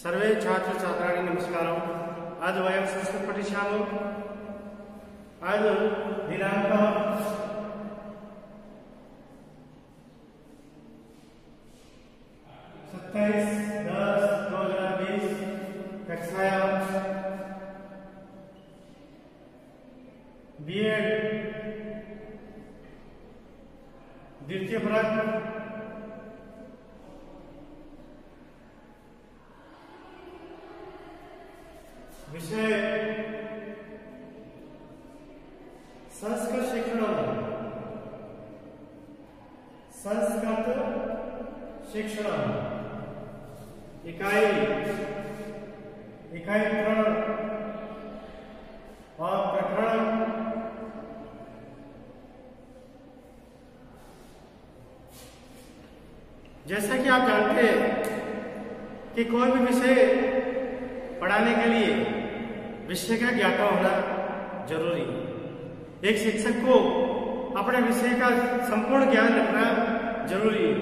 सर्वे छात्र छात्राणि नमस्कारः। आज वयं संस्कृत पठिष्यामः। आज दिनांकः 27/10/2020 कक्षायां B.Ed द्वितीय वर्ग विषय संस्कृत शिक्षण इकाई 3 और प्रकरण जैसा कि आप जानते हैं कि कोई भी विषय पढ़ाने के लिए विषय का ज्ञाता होना जरूरी है। एक शिक्षक को अपने विषय का संपूर्ण ज्ञान रखना जरूरी है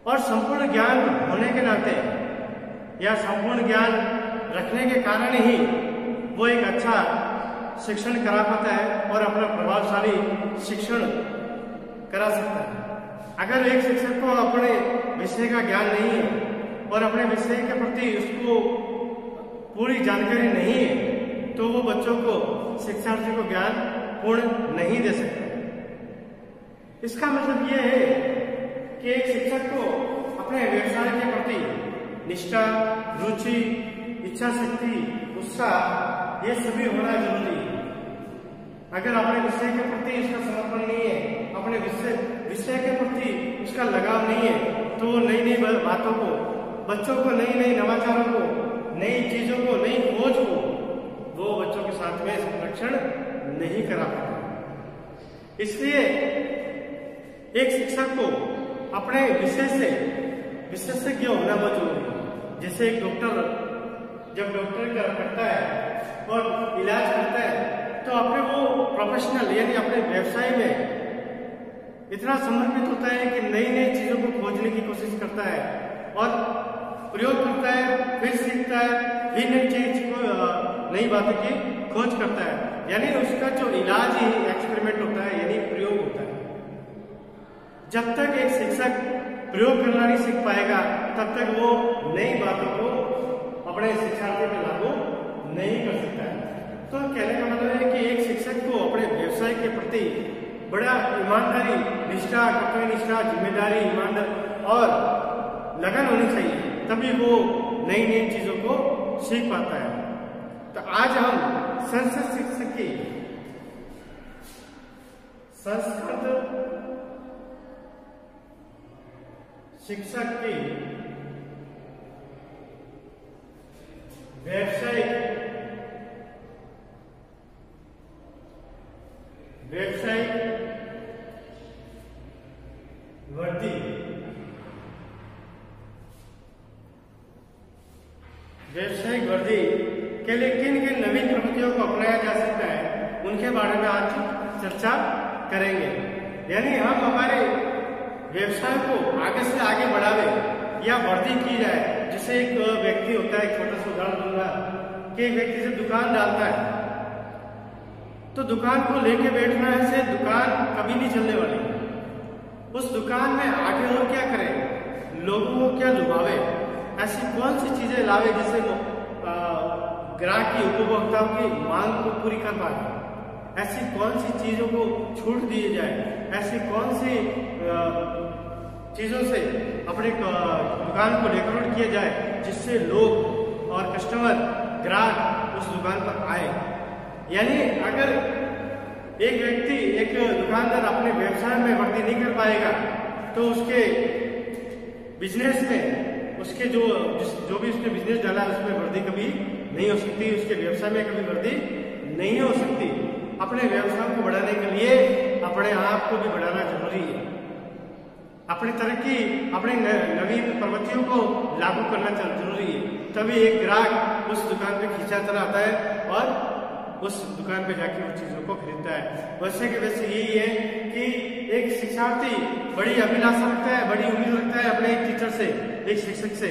और संपूर्ण ज्ञान होने के नाते या संपूर्ण ज्ञान रखने के कारण ही वो एक अच्छा शिक्षण करा पाता है और अपना प्रभावशाली शिक्षण करा सकता है। अगर एक शिक्षक को अपने विषय का ज्ञान नहीं है और अपने विषय के प्रति उसको पूरी जानकारी नहीं है तो वो बच्चों को शिक्षार्थी को ज्ञान पूर्ण नहीं दे सकता। इसका मतलब यह है कि एक शिक्षक को अपने व्यवसाय के प्रति निष्ठा, रुचि, इच्छा शक्ति, उत्साह ये सभी होना जरूरी है। अगर अपने विषय के प्रति इसका समर्पण नहीं है, अपने विषय के प्रति उसका लगाव नहीं है तो वो नई नई बातों को, बच्चों को नई नई नवाचारों को, नई चीजों को, नई खोज को वो बच्चों के साथ में संरक्षण नहीं करा पाता। इसलिए एक शिक्षक को अपने विषय से विशेषज्ञ होना बहुत जरूरी है। जैसे एक डॉक्टर जब डॉक्टर करता है और इलाज करता है तो अपने वो प्रोफेशनल यानी अपने व्यवसाय में इतना समर्पित होता है कि नई नई चीजों को खोजने की कोशिश करता है और प्रयोग करता है, फिर सीखता है, फिर नई चीज को नई बातों की खोज करता है। यानी उसका जो इलाज ही एक्सपेरिमेंट होता है यानी प्रयोग होता है। जब तक एक शिक्षक प्रयोग करना नहीं सीख पाएगा तब तक वो नई बातों को अपने शिक्षार्थी में लागू नहीं कर सकता है। तो कहने का मतलब है कि एक शिक्षक को अपने व्यवसाय के प्रति बड़ा ईमानदारी, निष्ठा, कर्तव्य निष्ठा, जिम्मेदारी, ईमानदारी और लगन होनी चाहिए, तभी वो नई नई चीजों को सीख पाता है। तो आज हम संस्कृत शिक्षक की व्यावसायिक वर्दी के लिए किन किन नवीन प्रवृत्तियों को अपनाया जा सकता है उनके बारे में आज चर्चा करेंगे। यानी हम हमारे व्यवसाय को आगे से आगे बढ़ावे या वृद्धि की जाए। जैसे एक व्यक्ति होता है, एक छोटा सा उदाहरण दूंगा कि एक व्यक्ति से दुकान डालता है तो दुकान को लेके बैठना है से दुकान कभी नहीं चलने वाली। उस दुकान में आगे और क्या करे, लोगों को क्या लुभावे, ऐसी कौन सी चीजें लावे जिससे ग्राहक की, उपभोक्ताओं की मांग को पूरी कर पाए, ऐसी कौन सी चीजों को छूट दी जाए, ऐसी कौन सी चीजों से अपने दुकान को डेकोरेट किया जाए जिससे लोग और कस्टमर, ग्राहक उस दुकान पर आए। यानी अगर एक व्यक्ति, एक दुकानदार अपने व्यवसाय में वृद्धि नहीं कर पाएगा तो उसके बिजनेस में, उसके जो भी उसने बिजनेस डाला उसमें वृद्धि कभी नहीं हो सकती, उसके व्यवसाय में कभी वृद्धि नहीं हो सकती। अपने व्यवसाय को बढ़ाने के लिए अपने आप को भी बढ़ाना जरूरी है। अपनी तरक्की, अपनी नवीन प्रवृत्तियों को लागू करना जरूरी है, तभी एक ग्राहक उस दुकान पे खींचा चला आता है और उस दुकान पे जाके उन चीजों को खरीदता है। वैसे की वैसे यही है कि एक शिक्षार्थी बड़ी अभिलाषा रखता है, बड़ी उम्मीद रखता है अपने एक टीचर से, एक शिक्षक से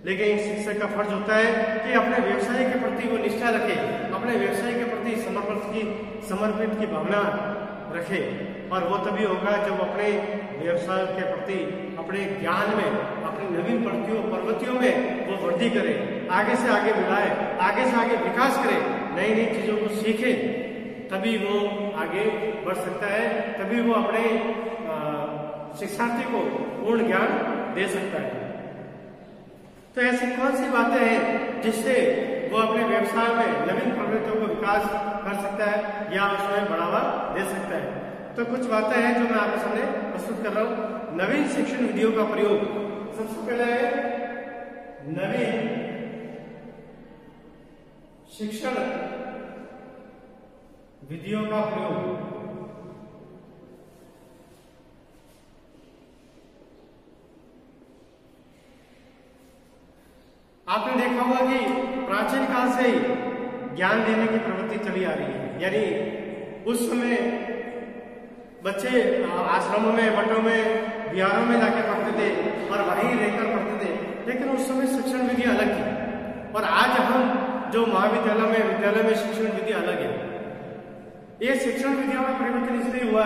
लेकिन एक शिक्षक का फर्ज होता है कि अपने व्यवसाय के प्रति वो निष्ठा रखे, अपने व्यवसाय के प्रति समर्पित की भावना रखे। और वो तभी होगा जब अपने व्यवसाय के प्रति, अपने ज्ञान में, अपनी नवीन प्रवृत्तियों में वो वृद्धि करे, आगे से आगे बढ़ाए, आगे से आगे विकास करे, नई नई चीजों को सीखे, तभी वो आगे बढ़ सकता है, तभी वो अपने शिक्षार्थी को पूर्ण ज्ञान दे सकता है। तो ऐसी कौन सी बातें हैं जिससे वो अपने व्यवसाय में नवीन प्रवृत्तियों को विकास कर सकता है या उसमें बढ़ावा दे सकता है? तो कुछ बातें हैं जो मैं आपके सामने प्रस्तुत कर रहा हूं। नवीन शिक्षण विधियों का प्रयोग। सबसे पहले है नवीन शिक्षण विधियों का प्रयोग। आपने देखा होगा कि प्राचीन काल से ही ज्ञान देने की प्रवृत्ति चली आ रही है। यानी उस समय बच्चे आश्रमों में, मठों में, बिहारों में जाकर पढ़ते थे और वहीं रहकर पढ़ते थे, लेकिन उस समय शिक्षण विधि अलग थी। और आज हम जो महाविद्यालय में, विद्यालय में शिक्षण विधि अलग है। ये शिक्षण विधियों में परिवर्तन इसलिए हुआ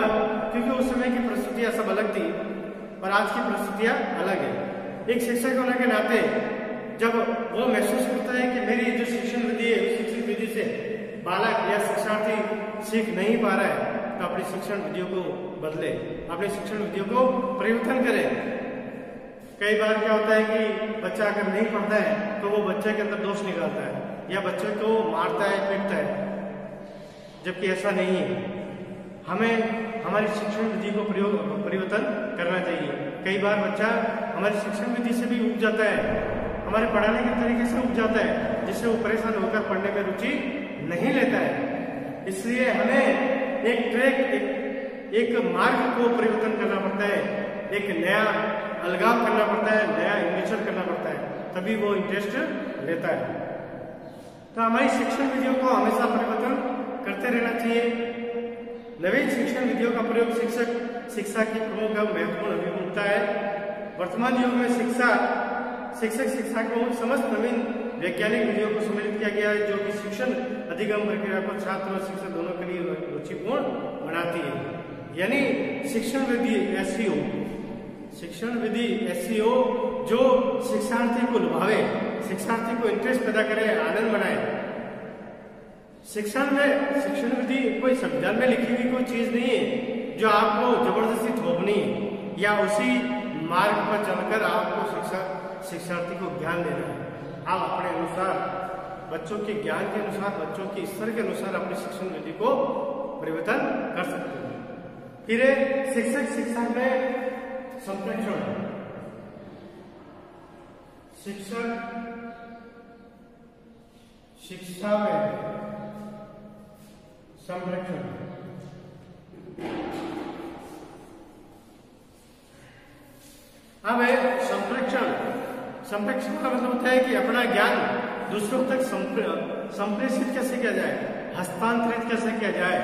क्योंकि उस समय की परिस्थितियां सब अलग थी और आज की परिस्थितियां अलग है। एक शिक्षक होने के नाते जब वो महसूस करता है कि मेरी जो शिक्षण विधि है, उस शिक्षण विधि से बालक या शिक्षार्थी सीख नहीं पा रहा है, तो अपनी शिक्षण विधियों को बदले, अपनी शिक्षण विधियों को परिवर्तन करे। कई बार क्या होता है कि बच्चा अगर नहीं पढ़ता है तो वो बच्चे के अंदर दोष निकालता है या बच्चे को मारता है, पीटता है, जबकि ऐसा नहीं है। हमें हमारी शिक्षण विधि को परिवर्तन करना चाहिए। कई बार बच्चा हमारी शिक्षण विधि से भी उब जाता है, हमारे पढ़ाने के तरीके से उब जाता है, जिससे वो परेशान होकर पढ़ने में रुचि नहीं लेता है। इसलिए हमें एक मार्ग को परिवर्तन करना पड़ता है, एक नया अलगाव करना पड़ता है, नया इन्वेशन करना पड़ता है, तभी वो इंटरेस्ट लेता है। तो हमारी शिक्षण विधियों को हमेशा परिवर्तन करते रहना चाहिए। नवीन शिक्षण विधियों का प्रयोग शिक्षा की प्रमुख महत्वपूर्ण भूमिका है। वर्तमान युग में शिक्षक शिक्षा को समस्त नवीन वैज्ञानिक विधियों को सम्मिलित किया गया है, जो कि शिक्षण अधिगम प्रक्रिया को छात्र और शिक्षक दोनों के लिए रुचिपूर्ण बनाती है। यानी शिक्षण विधि ऐसी हो जो शिक्षार्थी को लुभावे, शिक्षार्थी को इंटरेस्ट पैदा करे, आनंद बनाए। शिक्षण विधि कोई संविधान में लिखी हुई कोई चीज नहीं है जो आपको जबरदस्ती थोपनी है या उसी मार्ग पर चलकर आपको शिक्षार्थी को ज्ञान देना है। आप अपने अनुसार, बच्चों के ज्ञान के अनुसार, बच्चों के स्तर के अनुसार अपनी शिक्षण विधि को परिवर्तन कर सकते हैं। फिर शिक्षक शिक्षा में संप्रेषण, शिक्षक शिक्षा में संप्रेषण। अब संप्रेषण का मतलब होता है कि अपना ज्ञान दूसरों तक संप्रेषित कैसे किया जाए, हस्तांतरित कैसे किया जाए।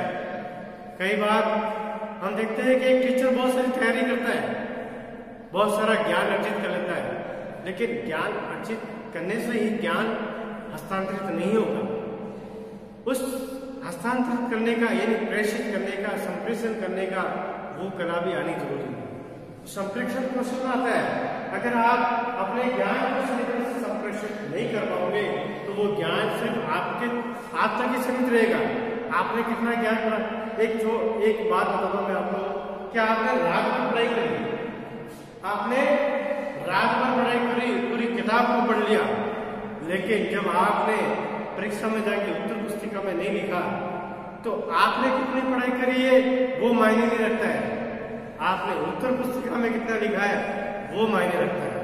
कई बार हम देखते हैं कि एक टीचर बहुत सारी तैयारी करता है, बहुत सारा ज्ञान अर्जित कर लेता है, लेकिन ज्ञान अर्जित करने से ही ज्ञान हस्तांतरित नहीं होगा। उस हस्तांतरित करने का, यानी प्रेषित करने का, संप्रेषण करने का वो कला भी आनी जरूरी है। संप्रेषण क्वेश्चन आता है, अगर आप अपने ज्ञान को सही तरह से संप्रेषित नहीं कर पाओगे तो वो ज्ञान सिर्फ आप तक ही सीमित रहेगा। आपने कितना ज्ञान पढ़ा, एक बात बताऊंगा मैं आपको, क्या आपने रात भर पढ़ाई करी, आपने रात भर पढ़ाई करी, पूरी किताब को पढ़ लिया, लेकिन जब आपने परीक्षा में जाके उत्तर पुस्तिका में नहीं लिखा तो आपने कितनी पढ़ाई करी है वो मायने नहीं रखता है। आपने उत्तर पुस्तिका में कितना लिखा है वो मायने रखता है।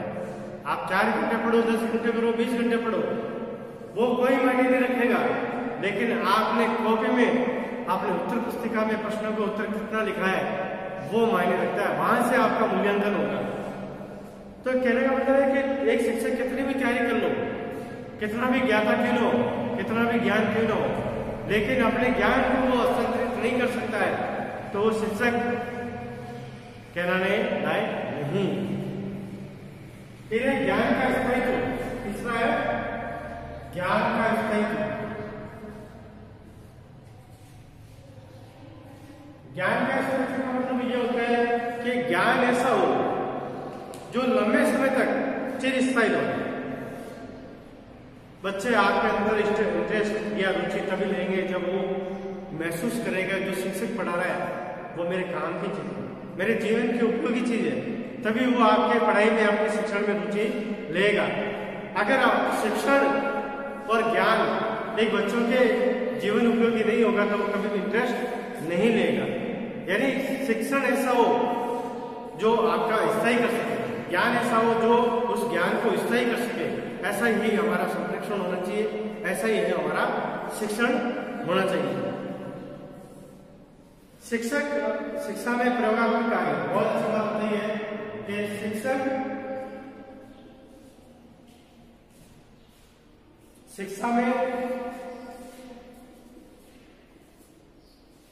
आप 4 घंटे पढ़ो, 10 घंटे पढ़ो, 20 घंटे पढ़ो, वो कोई मायने नहीं रखेगा। लेकिन आपने कॉपी में, आपने उत्तर पुस्तिका में प्रश्नों का उत्तर कितना लिखा है वो मायने रखता है, वहां से आपका मूल्यांकन होगा। तो कहने का मतलब है कि एक शिक्षक कितनी भी तैयारी कर लो, कितना भी ज्ञाता क्यों न हो, कितना भी ज्ञान क्यों न हो, लेकिन अपने ज्ञान को वो हस्तांतरित नहीं कर सकता है तो वो शिक्षक कहलाने लायक नहीं। फिर ज्ञान का स्थायित्व, तीसरा है ज्ञान का स्थायित्व। ज्ञान का स्थायित्व का मतलब ये होता है कि ज्ञान ऐसा हो जो लंबे समय तक चिरस्थायी हो। बच्चे आपके अंदर इंटरेस्ट या रुचि तभी लेंगे जब वो महसूस करेगा जो शिक्षक पढ़ा रहा है वो मेरे काम की चीज है, मेरे जीवन की उपयोगी चीज है, तभी वो आपके पढ़ाई में, आपके शिक्षण में रुचि लेगा। अगर आप शिक्षण और ज्ञान एक बच्चों के जीवन उपयोगी नहीं होगा तो वो कभी भी इंटरेस्ट नहीं लेगा। यानी शिक्षण ऐसा हो जो आपका स्थायी कर सके, ज्ञान ऐसा हो जो उस ज्ञान को स्थायी कर सके। ऐसा ही हमारा संरक्षण होना चाहिए, ऐसा ही है हमारा शिक्षण होना चाहिए। शिक्षा में प्रयोगात्मक कार्य, बहुत अच्छी बात नहीं है कि शिक्षा में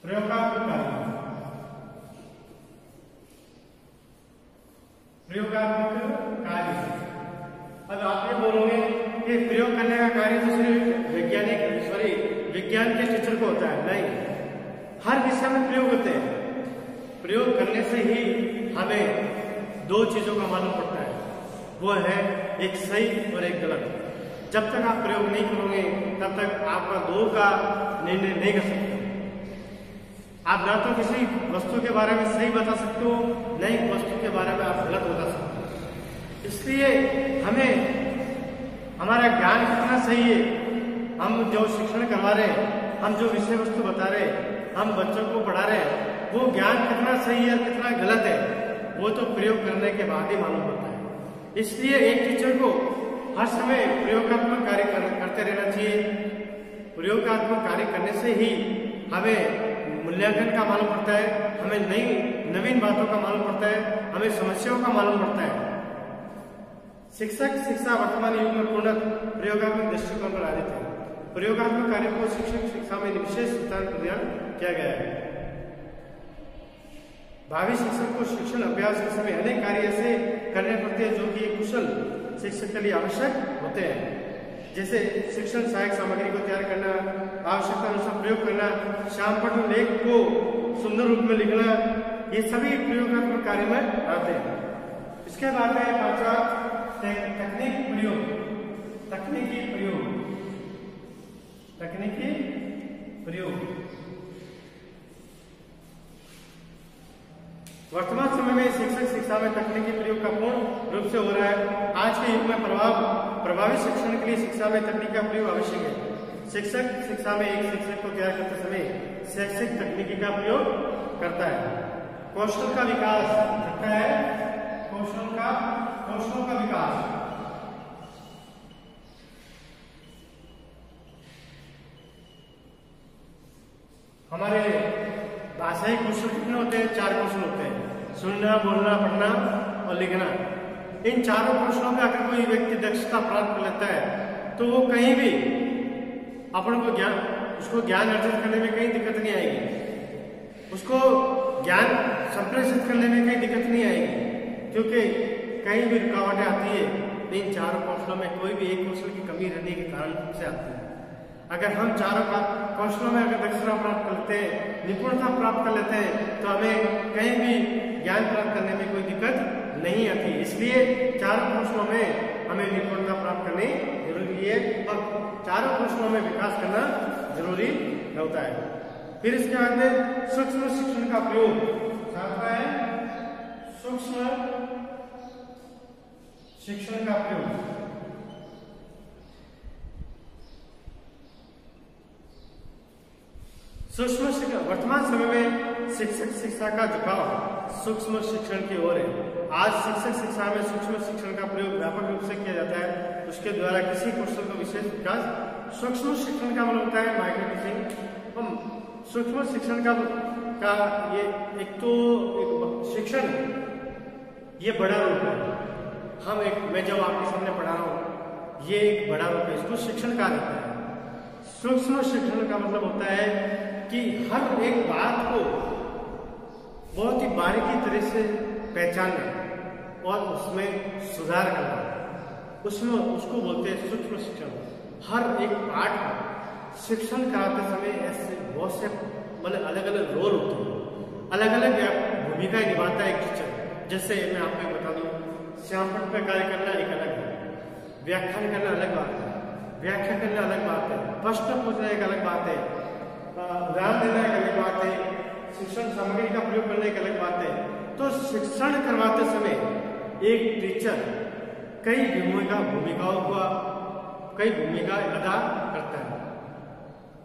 प्रयोगात्मक कार्य। अब आप ये बोलोगे कि प्रयोग करने का कार्य तो सिर्फ विज्ञान के टीचर को होता है। नहीं, हर विषय में प्रयोग होते हैं। प्रयोग करने से ही हमें दो चीजों का मालूम पड़ता है, वो है एक सही और एक गलत। जब तक आप प्रयोग नहीं करोगे तब तक आपका दो का निर्णय नहीं कर सकते। आप ना तो किसी वस्तु के बारे में सही बता सकते हो, न ही वस्तु के बारे में आप गलत बता सकते हो। इसलिए हमें हमारा ज्ञान कितना सही है, हम जो शिक्षण करवा रहे हैं, हम जो विषय वस्तु बता रहे हैं, हम बच्चों को पढ़ा रहे हैं, वो ज्ञान कितना सही है कितना गलत है वो तो प्रयोग करने के बाद ही मालूम होता है। इसलिए एक टीचर को हर समय प्रयोगात्मक कार्य करते रहना चाहिए। प्रयोगात्मक कार्य करने से ही हमें मूल्यांकन का मालूम पड़ता है, हमें नवीन बातों का मालूम पड़ता है, हमें समस्याओं का मालूम पड़ता है। शिक्षा वर्तमान युग में पूर्ण प्रयोगात्मक दृष्टिकोण पर आधारित है। प्रयोगात्मक कार्य को शिक्षा में विशेष स्थान प्रदान किया गया है। भावी शिक्षक को शिक्षण अभ्यास के समय अनेक कार्य ऐसे करने पड़ते हैं जो कि एक कुशल शिक्षक के लिए आवश्यक होते हैं, जैसे शिक्षण सहायक सामग्री को तैयार करना, आवश्यकता अनुसार प्रयोग करना, श्यामपट्ट लेख को सुंदर रूप में लिखना, ये सभी प्रयोगात्मक कार्य में आते हैं। इसके बाद है पांचवा तकनीकी प्रयोग। वर्तमान समय में शिक्षा में तकनीकी प्रयोग का पूर्ण रूप से हो रहा है। आज के युग में प्रभावी शिक्षण के लिए शिक्षा में तकनीक का प्रयोग आवश्यक है। शिक्षा में एक शिक्षक को तैयार करते समय शैक्षिक तकनीकी का प्रयोग करता है। कौशल का विकास करता है, कौशल का विकास। हमारे भाषाई कौशल कितने होते हैं? 4 कौशल होते हैं, सुनना, बोलना, पढ़ना और लिखना। इन चारों कौशलों में अगर कोई व्यक्ति दक्षता प्राप्त कर लेता है तो वो कहीं भी उसको ज्ञान अर्जित करने में कहीं दिक्कत नहीं आएगी, उसको ज्ञान संप्रेषित करने में कहीं दिक्कत नहीं आएगी, क्योंकि कहीं भी रुकावटें आती है इन चारों कौशलों में कोई भी एक कौशल की कमी रहने के कारण से आती है। अगर हम चारों कौशलों में अगर दक्षता प्राप्त कर लेते हैं, निपुणता प्राप्त कर लेते हैं, तो हमें कहीं भी ज्ञान प्राप्त करने में कोई दिक्कत नहीं आती। इसलिए चारों कौशलों में हमें निपुणता प्राप्त करनी जरूरी है और चारों कौशलों में विकास करना जरूरी होता है। फिर इसके बाद में सूक्ष्म शिक्षण का प्रयोग है। सूक्ष्म शिक्षण का प्रयोग सूक्ष्म शिक्षण, वर्तमान समय में शिक्षा का झुकाव सूक्ष्म शिक्षण की ओर है। आज शिक्षा में सूक्ष्म शिक्षण का प्रयोग व्यापक रूप से किया जाता है। उसके द्वारा किसी कौशल का विशेष विकास। सूक्ष्म शिक्षण का मतलब होता है माइक्रो टीचिंग। हम सूक्ष्म शिक्षण का ये एक शिक्षण ये बड़ा रूप है। मैं जब आपके सामने पढ़ा रहा हूँ ये एक बड़ा रूप है, इसको शिक्षण कहा जाता है। सूक्ष्म शिक्षण का मतलब होता है कि हर एक बात को बहुत ही बारीकी तरह से पहचानना और उसमें सुधार करना। उसमें उसको बोलते हैं सूक्ष्म शिक्षण। हर एक पाठ में शिक्षण कराते समय ऐसे बहुत से मतलब अलग अलग रोल होते हैं, अलग अलग भूमिकाएं निभाता है एक टीचर। जैसे मैं आपको बता दूं, श्यामपट्ट पे कार्य करना एक अलग है, व्याख्यान करना अलग बात है, व्याख्या करना अलग बात है, प्रश्न पूछना एक अलग बात है, उदाहरण देना एक अलग बात है, शिक्षण सामग्री का प्रयोग करना एक अलग बात है। तो शिक्षण करवाते समय एक टीचर कई भूमिकाओं का कई भूमिका अदा करता है।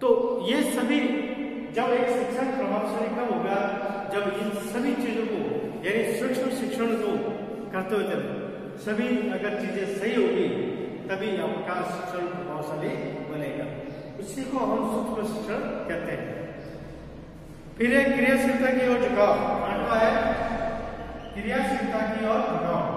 तो ये सभी जब एक शिक्षण प्रभावशाली कब होगा, जब इन सभी चीजों को यानी सूक्ष्म शिक्षण को करते हुए चले, सभी अगर चीजें सही होगी तभी आपका शिक्षण प्रभावशाली बनेगा। उसी को हम सूक्ष्म शिक्षण कहते हैं। फिर एक क्रियाशीलता की ओर झुकाव, आठवां है क्रियाशीलता की ओर झुकाव।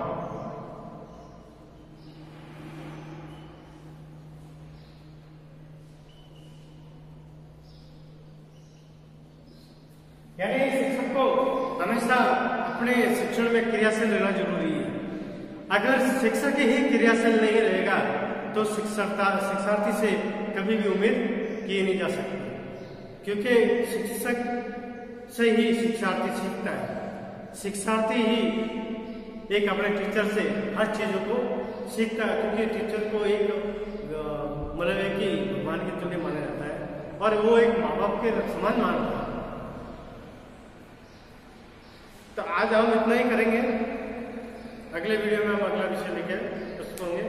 यानी शिक्षक को हमेशा अपने शिक्षण में क्रियाशील रहना जरूरी है। अगर शिक्षक ही क्रियाशील नहीं रहेगा तो शिक्षार्थी से कभी भी उम्मीद की नहीं जा सकती, क्योंकि शिक्षक से ही शिक्षार्थी सीखता है। शिक्षार्थी ही एक अपने टीचर से हर चीजों को सीखता है, क्योंकि टीचर को एक मतलब है कि भगवान के तुल्य माना जाता है और वो एक माँ बाप के समान मानता है। तो आज हम इतना ही करेंगे। अगले वीडियो में हम अगला विषय लेकर प्रस्तुत होंगे।